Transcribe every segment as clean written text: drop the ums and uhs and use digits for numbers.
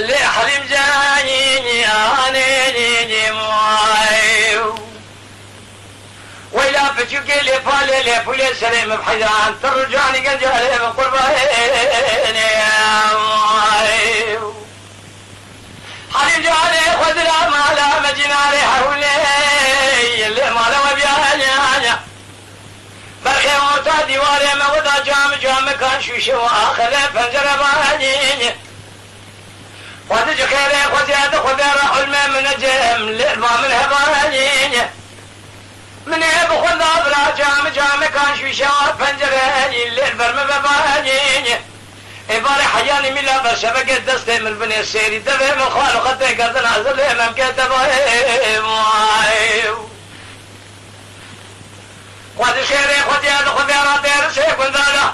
حليم جاني أنا موايو ويلا بتشوك لي فالي لي فولي سليم بحيدان ترجعني قنجالي من قرباني حليم جاني خذ لا مالا مجناري حولي اللي مالا وبياني برخي موتا ديواري موضا جام كان شوشي واخر فنجر باني خذ جخيري خذ يد خذ راح الماء من الجهم للما من هباني من يبخذ أبرا جام كان شوشي فنجر للبرم بباني إباري حياني ملا برشبك الدستي من بني السيري دفع من خالو خطي قردن عزل إمام كتبه موايو خذ شيري خذ يد خذ يرادير سيكون ذالا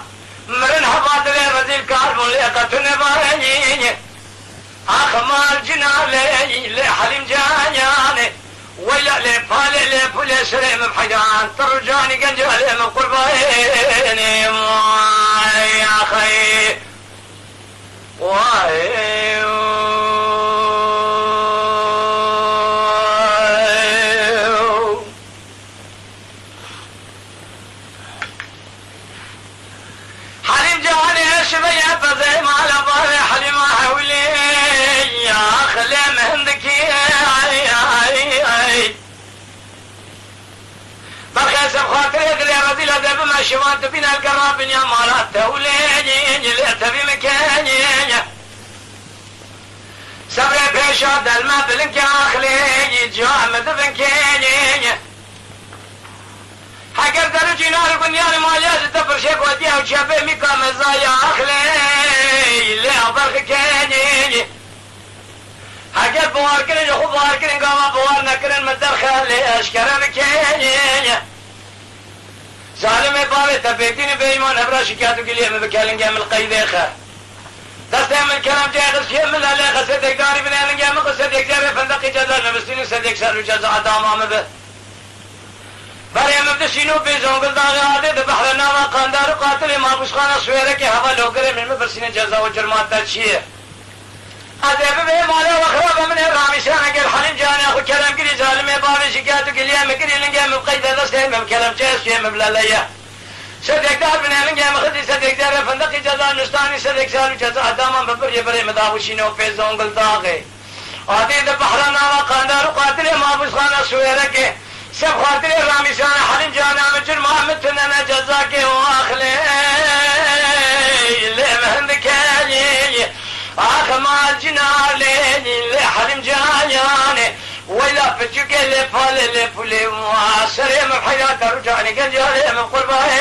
مرن حفاظ لي رزيل كاربون ليقتن باني أخمال جنال لي حليم جانياني ويلا لي فالي لي فولي سريم بحيدان ترجاني قنجالي من قرباني مواي يا أخي واي حليم جاني شبيه بزي ما لباري حليم حولي يا خلي مهندكي برخيص بخاطري قلي رضي لدب ما شوانت بنا القرابين يا مالات توليني اللي تبي مكاني صبري بيشاد الماء بلنك يا اخلي جامد بنكيني حقر درجي نار بنيان مالياز تفرشيك وديها وشابي ميكا مزايا اخلي اللي ابرخ كيني حقر بوار كرين يخو بوار كرين قاما بوار نكرين مدر خالي اشكر بكيني سالمي بابي تبيتيني بيمان ابرا شكاتو قليه مبكالن قام القيدي خير دستهم الكلام جاهز شيء من الله خسدك داري بنان قام خسدك جاري فندقي جزا نبستيني صدق سالو جزا دامام به بريم بدشينو بيزون قل داغي عادي بحرنا ما قاندار قاتل ما بشخانا سويرك هوا لوكري من مبرسيني جزا وجرمات تشيه هذا بيه مالا وخراب من الرامشان قال حليم جاني اخو كلام قلي ظالمي بابي شكاتو قليه مقري لنقام بقيدة دستهم كلام جاهز شيء مبلا ليه صدق دار بنان قام خدي صدق دار فندقي جزا نستاني صدق سالو جزا دامام ببري بري مداوشينو بيزون قل داغي عادي بحرنا ما قاندار قاتل ما بشخانا سويرك سب خاطري رامشان حليم جانا مجر ما متنا جزاك واخلي اللي مهندك اخمال جنالي اللي حليم جانياني ويلا فتشك اللي فالي اللي فولي واسري من حياة رجعني قنجالي من قرباني